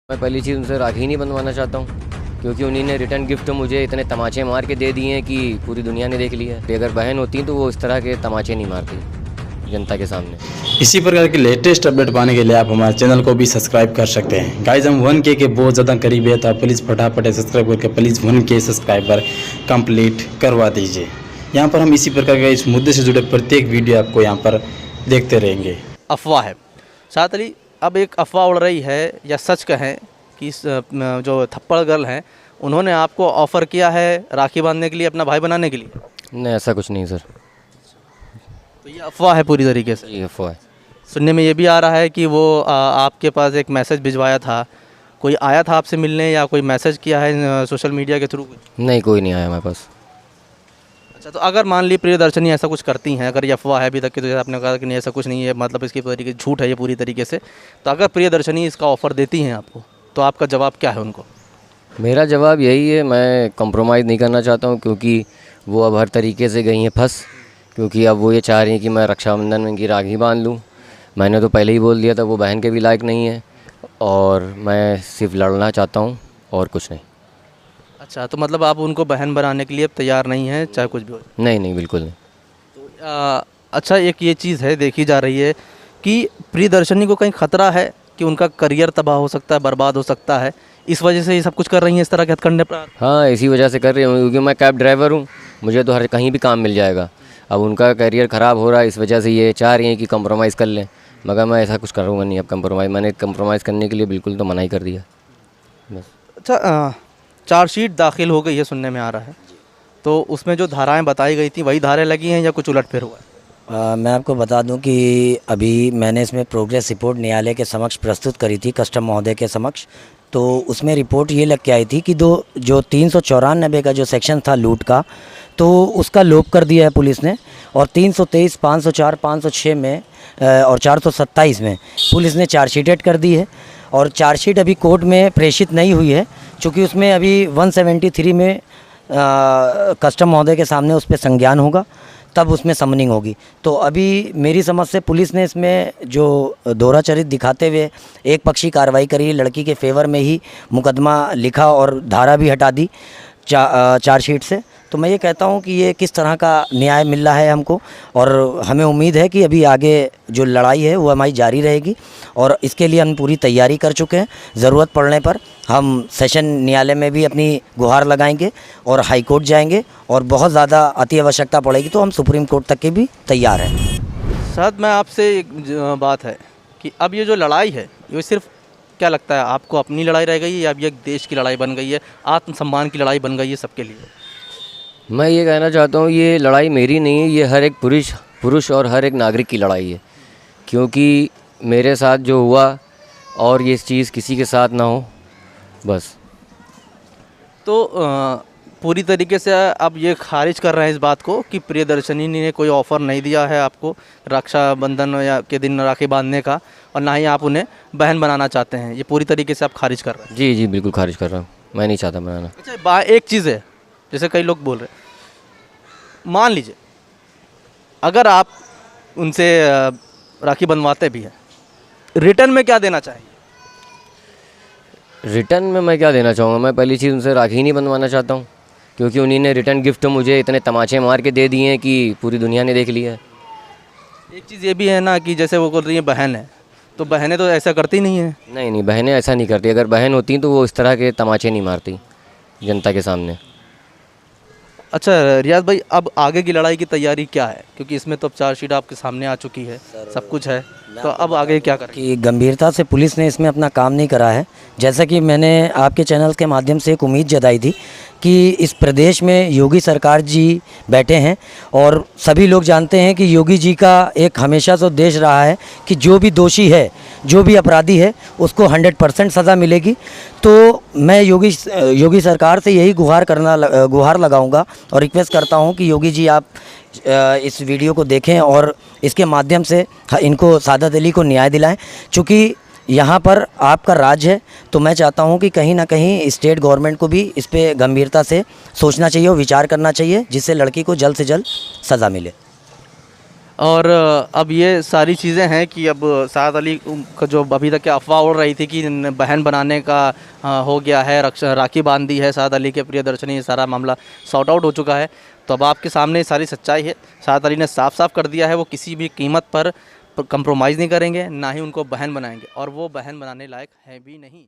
मैं पहली चीज़ उनसे राखी नहीं बनवाना चाहता हूँ, क्योंकि उन्हीं ने रिटर्न गिफ्ट मुझे इतने तमाचे मार के दे दिए हैं कि पूरी दुनिया ने देख लिया है। अगर बहन होती तो वो इस तरह के तमाचे नहीं मारती जनता के सामने। इसी प्रकार के लेटेस्ट अपडेट पाने के लिए आप हमारे चैनल को भी सब्सक्राइब कर सकते हैं। गाइस हम 1K के बहुत ज़्यादा करीब है, तो प्लीज़ फटाफट सब्सक्राइब करके प्लीज़ 1K सब्सक्राइबर कंप्लीट करवा दीजिए। यहाँ पर हम इसी प्रकार के इस मुद्दे से जुड़े प्रत्येक वीडियो आपको यहाँ पर देखते रहेंगे। अफवाह है साथ अली, अब एक अफवाह उड़ रही है या सच कहें कि जो थप्पड़ गर्ल हैं उन्होंने आपको ऑफ़र किया है राखी बांधने के लिए, अपना भाई बनाने के लिए? नहीं, ऐसा कुछ नहीं सर। तो ये अफवाह है पूरी तरीके से? ये अफवाह है। सुनने में ये भी आ रहा है कि वो आपके पास एक मैसेज भिजवाया था, कोई आया था आपसे मिलने या कोई मैसेज किया है सोशल मीडिया के थ्रू? नहीं, कोई नहीं आया हमारे पास। अच्छा, तो अगर मान ली प्रियदर्शनी ऐसा कुछ करती हैं, अगर ये अफवाह है अभी तक की, तो जैसे आपने कहा कि नहीं ऐसा कुछ नहीं है, मतलब इसकी तरीके झूठ है ये पूरी तरीके से, तो अगर प्रियदर्शनी इसका ऑफ़र देती हैं आपको, तो आपका जवाब क्या है उनको? मेरा जवाब यही है, मैं कंप्रोमाइज़ नहीं करना चाहता हूँ, क्योंकि वो अब हर तरीके से गई हैं फंस। क्योंकि अब वो ये चाह रही हैं कि मैं रक्षाबंधन में की राखी बांध लूँ। मैंने तो पहले ही बोल दिया था वो बहन के भी लायक नहीं है, और मैं सिर्फ लड़ना चाहता हूँ और कुछ नहीं। अच्छा, तो मतलब आप उनको बहन बनाने के लिए अब तैयार नहीं हैं, चाहे कुछ भी हो? नहीं नहीं, बिल्कुल नहीं। तो अच्छा, एक ये चीज़ है देखी जा रही है कि प्रियदर्शनी को कहीं ख़तरा है कि उनका करियर तबाह हो सकता है, बर्बाद हो सकता है, इस वजह से ये सब कुछ कर रही हैं, इस तरह के हथकंडे पर? हाँ, इसी वजह से कर रही हूँ, क्योंकि मैं कैब ड्राइवर हूँ, मुझे तो हर कहीं भी काम मिल जाएगा। अब उनका करियर ख़राब हो रहा है, इस वजह से ये चाह रही हैं कि कंप्रोमाइज़ कर लें, मगर मैं ऐसा कुछ करूँगा नहीं। अब कंप्रोमाइज़, मैंने कंप्रोमाइज़ करने के लिए बिल्कुल तो मना ही कर दिया बस। अच्छा, चार्जशीट दाखिल हो गई है सुनने में आ रहा है, तो उसमें जो धाराएं बताई गई थी वही धाराएं लगी हैं या कुछ उलटफेर हुआ है? मैं आपको बता दूं कि अभी मैंने इसमें प्रोग्रेस रिपोर्ट न्यायालय के समक्ष प्रस्तुत करी थी, कस्टम महोदय के समक्ष। तो उसमें रिपोर्ट ये लग के आई थी कि जो 394 का जो सेक्शन था लूट का, तो उसका लोप कर दिया है पुलिस ने, और 323, 504, 506 में और 427 में पुलिस ने चार्जशीटेड कर दी है। और चार्जशीट अभी कोर्ट में प्रेषित नहीं हुई है, चूँकि उसमें अभी 173 में कस्टम महोदय के सामने उस पर संज्ञान होगा, तब उसमें समनिंग होगी। तो अभी मेरी समझ से पुलिस ने इसमें जो दोहरा चरित्र दिखाते हुए एक पक्षी कार्रवाई करी, लड़की के फेवर में ही मुकदमा लिखा और धारा भी हटा दी चार्जशीट से। तो मैं ये कहता हूँ कि ये किस तरह का न्याय मिल रहा है हमको, और हमें उम्मीद है कि अभी आगे जो लड़ाई है वो हमारी जारी रहेगी, और इसके लिए हम पूरी तैयारी कर चुके हैं। ज़रूरत पड़ने पर हम सेशन न्यायालय में भी अपनी गुहार लगाएंगे और हाई कोर्ट जाएंगे, और बहुत ज़्यादा अति आवश्यकता पड़ेगी तो हम सुप्रीम कोर्ट तक के भी तैयार हैं। शायद मैं आपसे एक बात है कि अब ये जो लड़ाई है, ये सिर्फ क्या लगता है आपको अपनी लड़ाई रह गई है या अब ये देश की लड़ाई बन गई है, आत्मसम्मान की लड़ाई बन गई है सबके लिए? मैं ये कहना चाहता हूँ, ये लड़ाई मेरी नहीं है, ये हर एक पुरुष और हर एक नागरिक की लड़ाई है। क्योंकि मेरे साथ जो हुआ और ये चीज़ किसी के साथ ना हो, बस। तो पूरी तरीके से अब ये खारिज कर रहे हैं इस बात को कि प्रियदर्शनी ने कोई ऑफ़र नहीं दिया है आपको रक्षाबंधन या के दिन राखी बांधने का, और ना ही आप उन्हें बहन बनाना चाहते हैं, ये पूरी तरीके से आप खारिज कर रहे हैं? जी जी, बिल्कुल खारिज कर रहा हूँ, मैं नहीं चाहता बनाना। अच्छा, एक चीज़ है, जैसे कई लोग बोल रहे हैं, मान लीजिए अगर आप उनसे राखी बनवाते भी हैं, रिटर्न में क्या देना चाहिए? रिटर्न में मैं क्या देना चाहूँगा, मैं पहली चीज़ उनसे राखी नहीं बनवाना चाहता हूँ, क्योंकि उन्हीं ने रिटर्न गिफ्ट मुझे इतने तमाचे मार के दे दिए हैं कि पूरी दुनिया ने देख लिया है। एक चीज़ ये भी है ना कि जैसे वो बोल रही है बहन है, तो बहनें तो ऐसा करती नहीं हैं। नहीं नहीं, बहनें ऐसा नहीं करती। अगर बहन होती तो वो इस तरह के तमाचे नहीं मारती जनता के सामने। अच्छा रियाज भाई, अब आगे की लड़ाई की तैयारी क्या है, क्योंकि इसमें तो अब चार्जशीट आपके सामने आ चुकी है, सब कुछ है, तो अब आगे क्या करें? कि गंभीरता से पुलिस ने इसमें अपना काम नहीं करा है। जैसा कि मैंने आपके चैनल के माध्यम से एक उम्मीद जताई थी कि इस प्रदेश में योगी सरकार जी बैठे हैं, और सभी लोग जानते हैं कि योगी जी का एक हमेशा से उद्देश्य रहा है कि जो भी दोषी है, जो भी अपराधी है, उसको 100% सज़ा मिलेगी। तो मैं योगी सरकार से यही गुहार लगाऊंगा और रिक्वेस्ट करता हूं कि योगी जी आप इस वीडियो को देखें और इसके माध्यम से इनको सादत अली को न्याय दिलाएं। चूँकि यहाँ पर आपका राज है, तो मैं चाहता हूँ कि कहीं ना कहीं स्टेट गवर्नमेंट को भी इस पर गंभीरता से सोचना चाहिए और विचार करना चाहिए, जिससे लड़की को जल्द से जल्द सज़ा मिले। और अब ये सारी चीज़ें हैं कि अब साद अली का जो अभी तक अफवाह उड़ रही थी कि बहन बनाने का हो गया है, रक्षा राखी बांध दी है साद अली के प्रियदर्शनी, ये सारा मामला सॉर्ट आउट हो चुका है। तो अब आपके सामने ये सारी सच्चाई है। साद अली ने साफ साफ कर दिया है वो किसी भी कीमत पर कंप्रोमाइज़ नहीं करेंगे, ना ही उनको बहन बनाएंगे, और वो बहन बनाने लायक है भी नहीं।